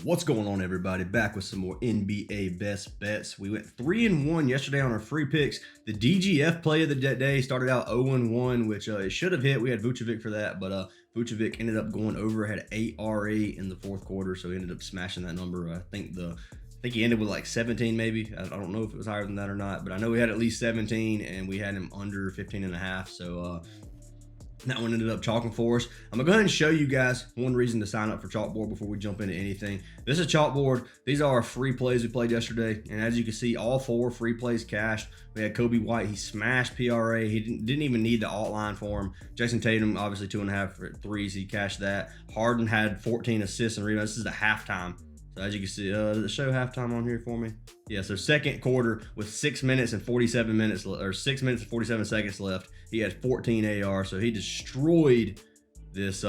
What's going on, everybody? Back with some more NBA best bets. We went 3-1 yesterday on our free picks. The DGF play of the day started out 0-1, which it should have hit. We had Vucevic for that, but Vucevic ended up going over, had 8 RA in the fourth quarter, so he ended up smashing that number. I think he ended with like 17 maybe. I don't know if it was higher than that or not, but I know we had at least 17 and we had him under 15.5. So that one ended up chalking for us. I'm gonna go ahead and show you guys one reason to sign up for Chalkboard before we jump into anything. This is Chalkboard. These are our free plays we played yesterday, and as you can see, all 4 free plays cashed. We had Kobe White. He smashed PRA. He didn't even need the alt line for him. Jason Tatum, obviously 2.5 threes. He cashed that. Harden had 14 assists and rebounds. This is the halftime. So as you can see, does it show halftime on here for me? Yeah, so second quarter with 6 minutes and 47 minutes, or 6 minutes and 47 seconds left. He had 14 AR, so he destroyed this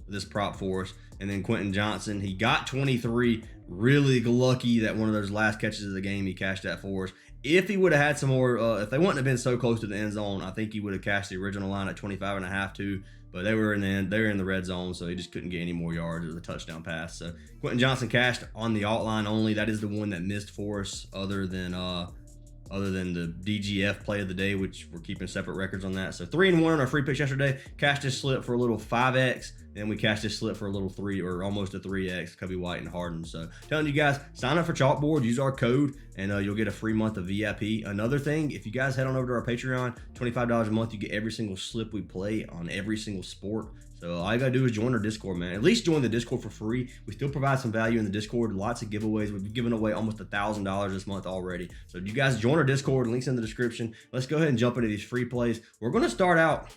this prop for us. And then Quentin Johnson, he got 23. Really lucky that one of those last catches of the game, he cashed that for us. If he would have had some more, if they wouldn't have been so close to the end zone, I think he would have cashed the original line at 25.5 too. But they were in the red zone, so he just couldn't get any more yards. It was a touchdown pass. So Quentin Johnson cashed on the alt line only. That is the one that missed for us, other than the DGF play of the day, which we're keeping separate records on that. So 3-1 on our free picks yesterday. Cashed this slip for a little 5x. Then we cashed this slip for a little 3 or almost a 3x, Kobe White and Harden. So telling you guys, sign up for Chalkboard, use our code, and you'll get a free month of VIP. Another thing, if you guys head on over to our Patreon, $25 a month, you get every single slip we play on every single sport. So all you gotta do is join our Discord, man. At least join the Discord for free. We still provide some value in the Discord. Lots of giveaways. We've given away almost $1,000 this month already. So you guys join our Discord. Links in the description. Let's go ahead and jump into these free plays. We're gonna start out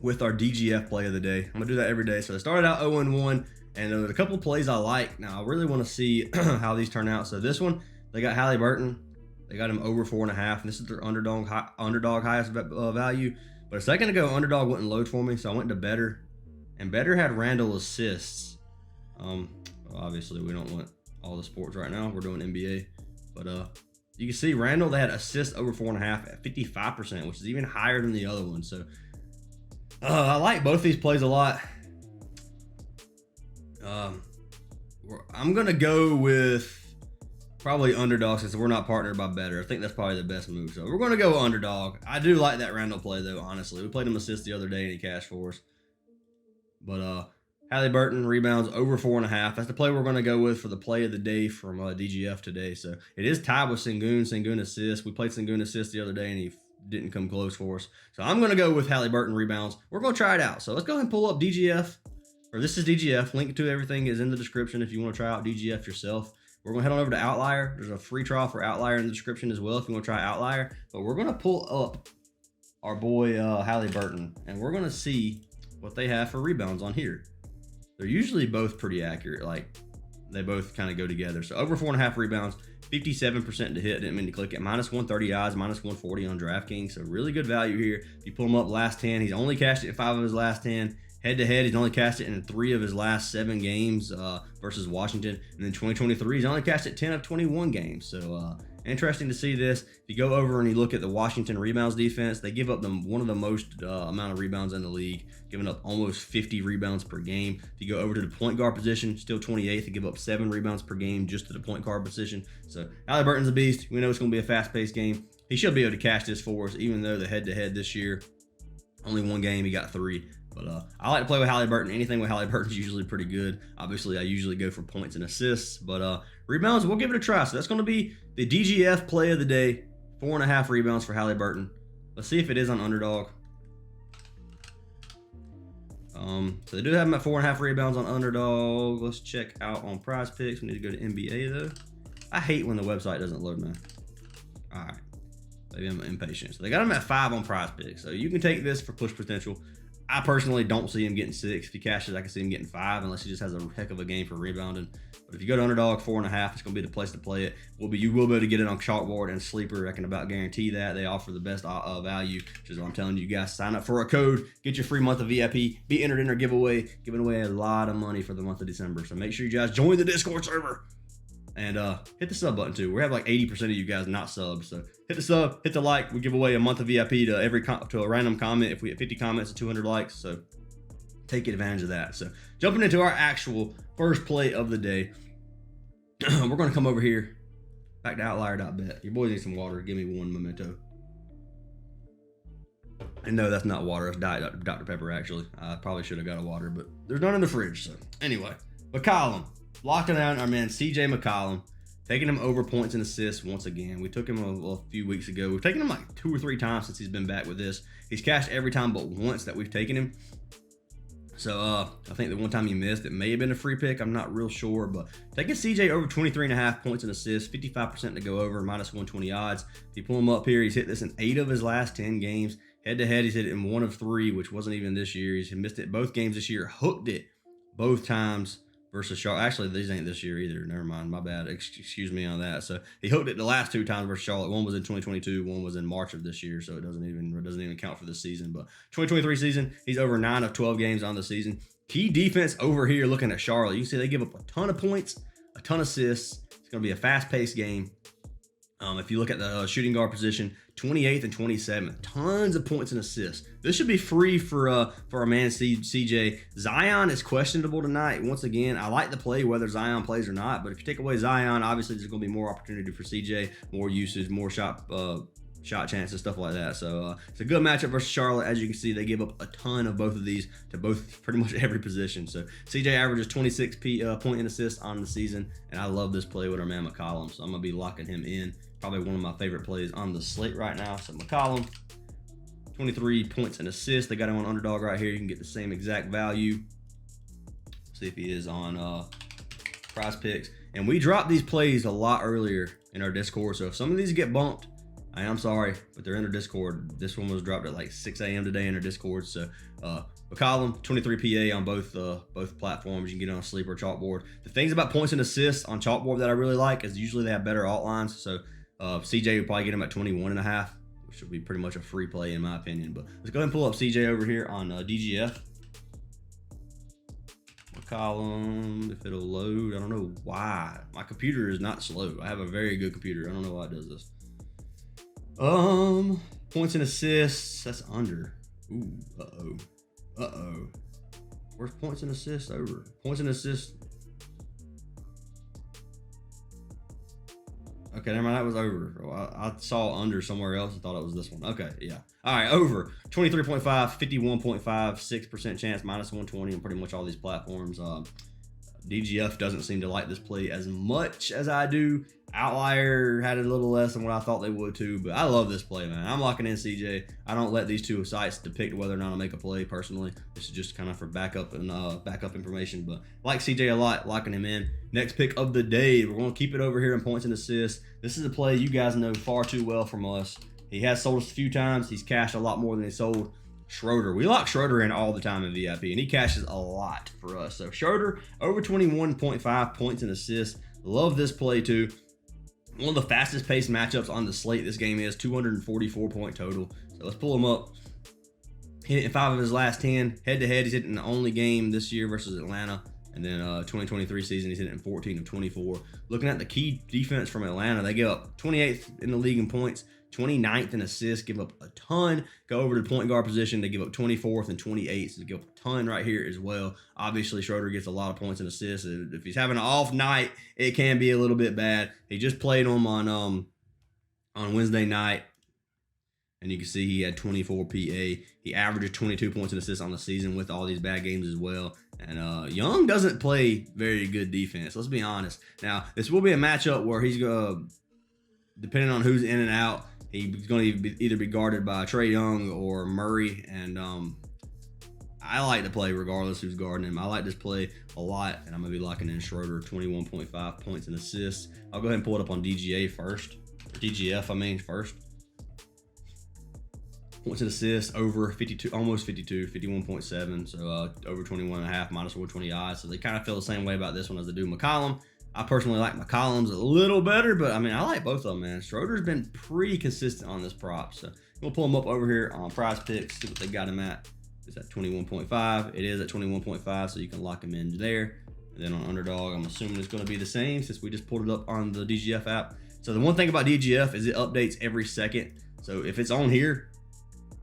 with our DGF play of the day. I'm gonna do that every day. So I started out 0-1, and there's a couple of plays I like. Now I really want to see how these turn out. So this one, they got Halliburton. They got him over 4.5. And this is their underdog highest value. But a second ago, underdog wouldn't load for me, so I went to better. And better had Randall assists. Obviously we don't want all the sports right now. We're doing NBA, but you can see Randall, they had assists over 4.5 at 55%, which is even higher than the other one. So I like both these plays a lot. I'm gonna go with probably underdog since we're not partnered by better. I think that's probably the best move. So we're gonna go with underdog. I do like that Randall play though, honestly. We played him assist the other day and he cashed for us. But Halliburton rebounds over 4.5. That's the play we're going to go with for the play of the day from DGF today. So it is tied with Sengun. Sengun assist. We played Sengun assist the other day and he didn't come close for us. So I'm going to go with Halliburton rebounds. We're going to try it out. So let's go ahead and pull up DGF. Or this is DGF. Link to everything is in the description if you want to try out DGF yourself. We're going to head on over to OUTLIER. There's a free trial for OUTLIER in the description as well if you want to try OUTLIER. But we're going to pull up our boy Halliburton. And we're going to see what they have for rebounds on here. They're usually both pretty accurate. Like they both kind of go together. So over 4.5 rebounds, 57% to hit. Didn't mean to click it. Minus 130 odds, minus 140 on DraftKings. So really good value here. If you pull him up last 10, he's only cashed it in 5 of his last 10. Head to head, he's only cashed it in 3 of his last 7 games versus Washington. And then 2023, he's only cashed it 10 of 21 games. So interesting to see this. If you go over and you look at the Washington rebounds defense, they give up one of the most amount of rebounds in the league, giving up almost 50 rebounds per game. If you go over to the point guard position, still 28th, to give up 7 rebounds per game just to the point guard position. So Halliburton's a beast. We know it's going to be a fast-paced game. He should be able to cash this for us, even though the head-to-head this year, only 1 game, he got 3. But I like to play with Halliburton. Anything with Halliburton is usually pretty good. Obviously, I usually go for points and assists. But rebounds, we'll give it a try. So that's going to be the DGF play of the day. 4.5 rebounds for Halliburton. Let's see if it is on underdog. So they do have him at 4.5 rebounds on underdog. Let's check out on Prizepicks. We need to go to NBA, though. I hate when the website doesn't load, man. All right. Maybe I'm impatient. So they got him at 5 on Prizepicks. So you can take this for push potential. I personally don't see him getting 6. If he cashes, I can see him getting 5 unless he just has a heck of a game for rebounding. But if you go to underdog 4.5, it's going to be the place to play it. You will be able to get it on Chalkboard and Sleeper. I can about guarantee that. They offer the best value, which is what I'm telling you guys. Sign up for a code. Get your free month of VIP. Be entered in our giveaway. Giving away a lot of money for the month of December. So make sure you guys join the Discord server. And hit the sub button too. We have like 80% of you guys not subs. So hit the sub, hit the like. We give away a month of VIP to a random comment if we hit 50 comments and 200 likes. So take advantage of that. So jumping into our actual first play of the day, we're going to come over here back to outlier.bet. Your boys need some water. Give me one memento. And no, that's not water. It's Diet Dr. Pepper, actually. I probably should have got a water, but there's none in the fridge. So anyway, McCollum, locking down our man CJ McCollum, taking him over points and assists once again. We took him a few weeks ago. We've taken him like 2 or 3 times since he's been back with this. He's cashed every time but once that we've taken him. So I think the one time he missed, it may have been a free pick. I'm not real sure, but taking CJ over 23.5 points and assists, 55% to go over, minus 120 odds. If you pull him up here, he's hit this in 8 of his last 10 games. Head to head, he's hit it in 1 of 3, which wasn't even this year. He's missed it both games this year, hooked it both times versus Charlotte. Actually, these ain't this year either. Never mind, my bad. Excuse me on that. So he hooked it the last 2 times versus Charlotte. One was in 2022, one was in March of this year, so it doesn't even count for this season. But 2023 season, he's over 9 of 12 games on the season. Key defense over here looking at Charlotte. You can see they give up a ton of points, a ton of assists. It's going to be a fast-paced game. If you look at the shooting guard position, 28th and 27th, tons of points and assists. This should be free for our man CJ. Zion is questionable tonight. Once again, I like the play whether Zion plays or not, but if you take away Zion, obviously there's going to be more opportunity for CJ, more usage, more shot chances, stuff like that. So it's a good matchup versus Charlotte. As you can see, they give up a ton of both of these to both pretty much every position. So CJ averages 26 point and assists on the season, and I love this play with our man McCollum. So I'm gonna be locking him in. Probably one of my favorite plays on the slate right now. So McCollum, 23 points and assists. They got him on Underdog right here. You can get the same exact value. See if he is on Prizepicks. And we dropped these plays a lot earlier in our Discord. So if some of these get bumped, I am sorry, but they're in our Discord. This one was dropped at like 6 a.m. today in our Discord. So McCollum, 23 PA on both platforms. You can get it on Sleeper or Chalkboard. The things about points and assists on Chalkboard that I really like is usually they have better alt lines. So CJ would probably get him at 21.5, which would be pretty much a free play in my opinion. But let's go ahead and pull up CJ over here on DGF. McCollum, if it'll load. I don't know why. My computer is not slow. I have a very good computer. I don't know why it does this. Points and assists. That's under. Ooh, uh-oh. Where's points and assists over? Points and assists. Okay, never mind. That was over. I saw under somewhere else and thought it was this one. Okay, yeah. All right, over. 23.5, 51.5, 6% chance, minus 120 on pretty much all these platforms. DGF doesn't seem to like this play as much as I do. Outlier had it a little less than what I thought they would too, but I love this play, man. I'm locking in CJ. I don't let these 2 sites depict whether or not I make a play personally. This is just kind of for backup and backup information, but I like CJ a lot, locking him in. Next pick of the day, we're going to keep it over here in points and assists. This is a play you guys know far too well from us. He has sold us a few times. He's cashed a lot more than he sold. Schroeder. We lock Schroeder in all the time in VIP, and he cashes a lot for us. So Schroeder, over 21.5 points and assists. Love this play too. One of the fastest paced matchups on the slate this game is 244 point total. So let's pull him up. Hit it in 5 of his last 10. Head to head, he's hit it in the only game this year versus Atlanta. And then 2023 season, he's hit it in 14 of 24. Looking at the key defense from Atlanta, they give up 28th in the league in points, 29th in assists, give up a ton. Go over to the point guard position, they give up 24th and 28th, so they give up a ton right here as well. Obviously, Schroeder gets a lot of points and assists. If he's having an off night, it can be a little bit bad. He just played him on Wednesday night, and you can see he had 24 PA. He averages 22 points and assists on the season with all these bad games as well. And Young doesn't play very good defense. Let's be honest. Now, this will be a matchup where he's going to, depending on who's in and out, he's going to either be guarded by Trae Young or Murray. And I like to play regardless who's guarding him. I like this play a lot, and I'm going to be locking in Schroeder, 21.5 points and assists. I'll go ahead and pull it up on DGA first. Or DGF, I mean, first. Points and assists over 52, almost 52, 51.7. So over 21.5, minus 420 odds. So they kind of feel the same way about this one as they do McCollum. I personally like McCollum's a little better, but I mean, I like both of them, man. Schroeder's been pretty consistent on this prop. So we'll pull him up over here on Prizepicks, see what they got him at. It's at 21.5. It is at 21.5, so you can lock him in there. And then on Underdog, I'm assuming it's going to be the same since we just pulled it up on the DGF app. So the one thing about DGF is it updates every second. So if it's on here,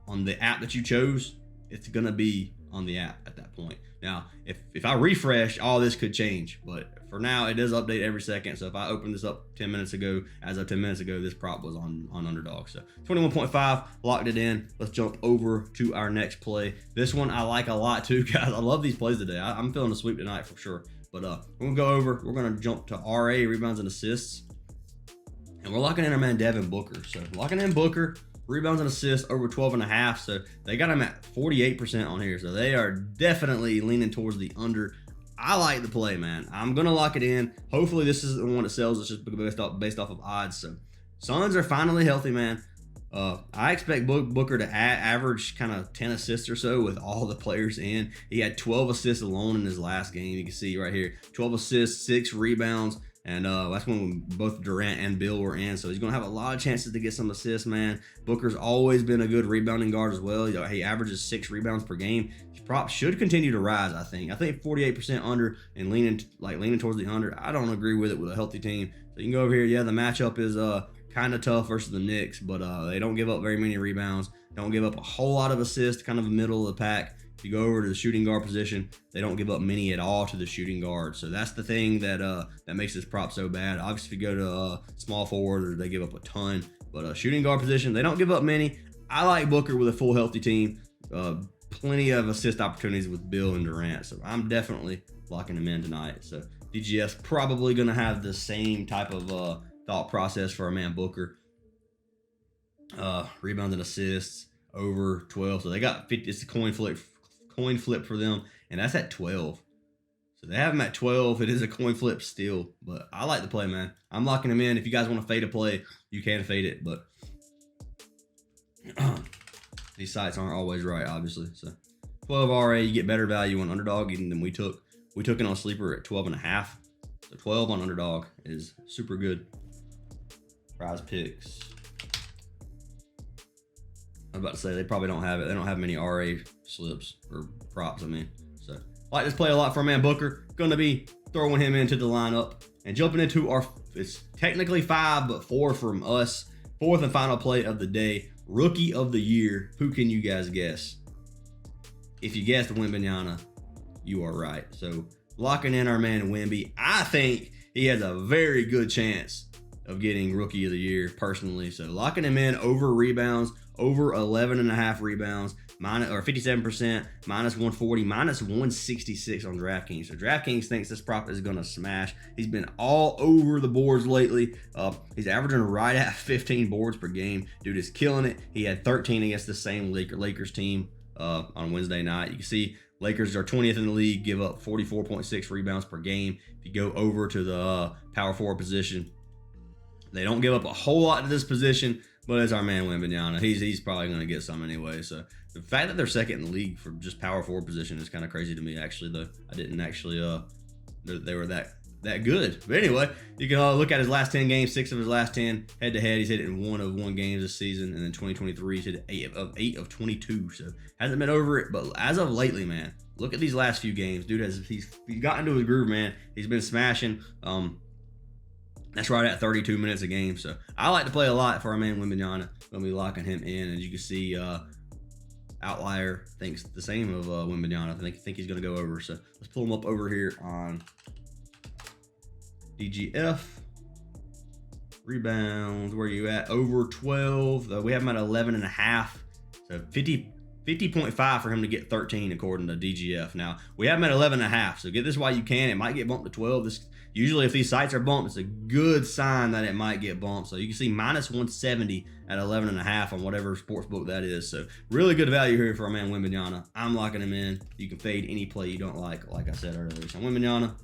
on the app that you chose, it's going to be on the app at that point. Now, if I refresh, all this could change. But for now, it does update every second. So if I open this up 10 minutes ago, as of 10 minutes ago, this prop was on Underdog. So 21.5, locked it in. Let's jump over to our next play. This one I like a lot too, guys. I love these plays today. I'm feeling a sweep tonight for sure. But we're going to go over. We're going to jump to RA, rebounds and assists. And we're locking in our man Devin Booker. So locking in Booker, rebounds and assists over 12.5. So they got him at 48% on here. So they are definitely leaning towards the under. I like the play, man. I'm going to lock it in. Hopefully this is the one that sells. It's just based off of odds. So Suns are finally healthy, man. I expect Booker to average kind of 10 assists or so with all the players in. He had 12 assists alone in his last game. You can see right here, 12 assists, 6 rebounds. And that's when both Durant and Bill were in. So he's going to have a lot of chances to get some assists, man. Booker's always been a good rebounding guard as well. He averages 6 rebounds per game. His props should continue to rise, I think. I think 48% under and leaning towards the under. I don't agree with it with a healthy team. So you can go over here. Yeah, the matchup is kind of tough versus the Knicks, but they don't give up very many rebounds. Don't give up a whole lot of assists, kind of the middle of the pack. If you go over to the shooting guard position, they don't give up many at all to the shooting guard. So that's the thing that that makes this prop so bad. Obviously, if you go to small forward, they give up a ton. But shooting guard position, they don't give up many. I like Booker with a full healthy team. Plenty of assist opportunities with Bill and Durant. So I'm definitely locking him in tonight. So DGF's probably going to have the same type of thought process for our man Booker. Rebounds and assists over 12. So they got 50. It's a coin flip for them, and that's at 12. So they have him at 12. It is a coin flip still, but I like the play, man. I'm locking him in. If you guys want to fade a play, you can fade it, but these sites aren't always right, obviously. So 12 RA, you get better value on Underdog even than we took. We took it on Sleeper at 12.5. So 12 on Underdog is super good. Prizepicks. I was about to say they probably don't have it. They don't have many RA slips or props, I mean. So I like this play a lot for our man Booker. Gonna be throwing him into the lineup and jumping into our, it's technically 5, but 4 from us. 4th and final play of the day. Rookie of the year. Who can you guys guess? If you guessed Wembanyama, you are right. So locking in our man Wemby. I think he has a very good chance of getting rookie of the year personally. So locking him in over rebounds, over 11.5 rebounds, minus or 57%, minus 140, minus 166 on DraftKings. So DraftKings thinks this prop is going to smash. He's been all over the boards lately. He's averaging right at 15 boards per game. Dude is killing it. He had 13 against the same Lakers team on Wednesday night. You can see Lakers are 20th in the league, give up 44.6 rebounds per game. If you go over to the power forward position, they don't give up a whole lot to this position, but it's our man Wembanyama. He's probably going to get some anyway. So the fact that they're second in the league for just power forward position is kind of crazy to me, actually, though. I didn't actually, they were that good. But anyway, you can look at his last 10 games, 6 of his last 10 head-to-head. He's hit it in 1 of 1 games this season, and then 2023, he's hit it 8 of 22. So hasn't been over it, but as of lately, man, look at these last few games. Dude, he's gotten into his groove, man. He's been smashing. That's right at 32 minutes a game. So I like to play a lot for our man Wembanyama. Gonna be locking him in. As you can see, OUTLIER thinks the same of Wembanyama. I think he's gonna go over. So let's pull him up over here on DGF. Rebounds, where are you at? Over 12. We have him at 11.5. So 50.5 for him to get 13 according to DGF. Now we have him at 11.5. So get this while you can. It might get bumped to 12. Usually if these sites are bumped, it's a good sign that it might get bumped. So you can see minus 170 at 11.5 on whatever sports book that is. So really good value here for our man Wembanyama. I'm locking him in. You can fade any play you don't like I said earlier. So Wembanyama,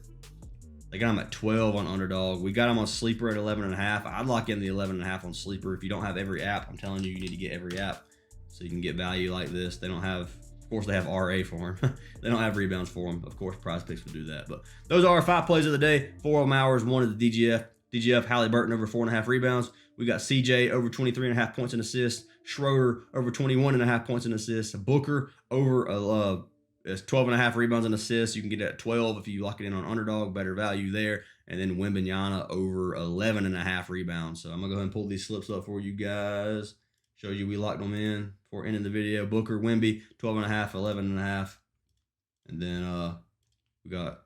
they got him at 12 on Underdog. We got him on Sleeper at 11.5. I'd lock in the 11.5 on Sleeper. If you don't have every app, I'm telling you, you need to get every app so you can get value like this. They don't have, of course, they have RA for him. They don't have rebounds for him. Of course, Prizepicks would do that. But those are our 5 plays of the day. 4 of them ours. 1 is the DGF. DGF, Halliburton over 4.5 rebounds. We got CJ over 23.5 points and assists. Schroeder over 21.5 points and assists. Booker over 12.5 rebounds and assists. You can get it at 12 if you lock it in on Underdog. Better value there. And then Wembanyama over 11.5 rebounds. So I'm going to go ahead and pull these slips up for you guys. Show you we locked them in before ending the video. Booker, Wemby, 12.5, 11.5. And then we got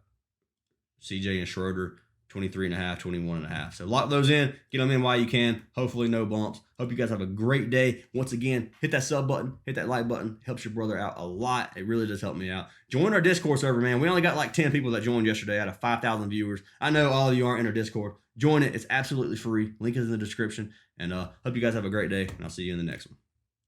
CJ and Schroeder, 23.5, 21.5. So lock those in, get them in while you can. Hopefully no bumps. Hope you guys have a great day. Once again, hit that sub button, hit that like button. Helps your brother out a lot. It really does help me out. Join our Discord server, man. We only got like 10 people that joined yesterday out of 5,000 viewers. I know all of you aren't in our Discord. Join it. It's absolutely free. Link is in the description. And hope you guys have a great day, and I'll see you in the next one.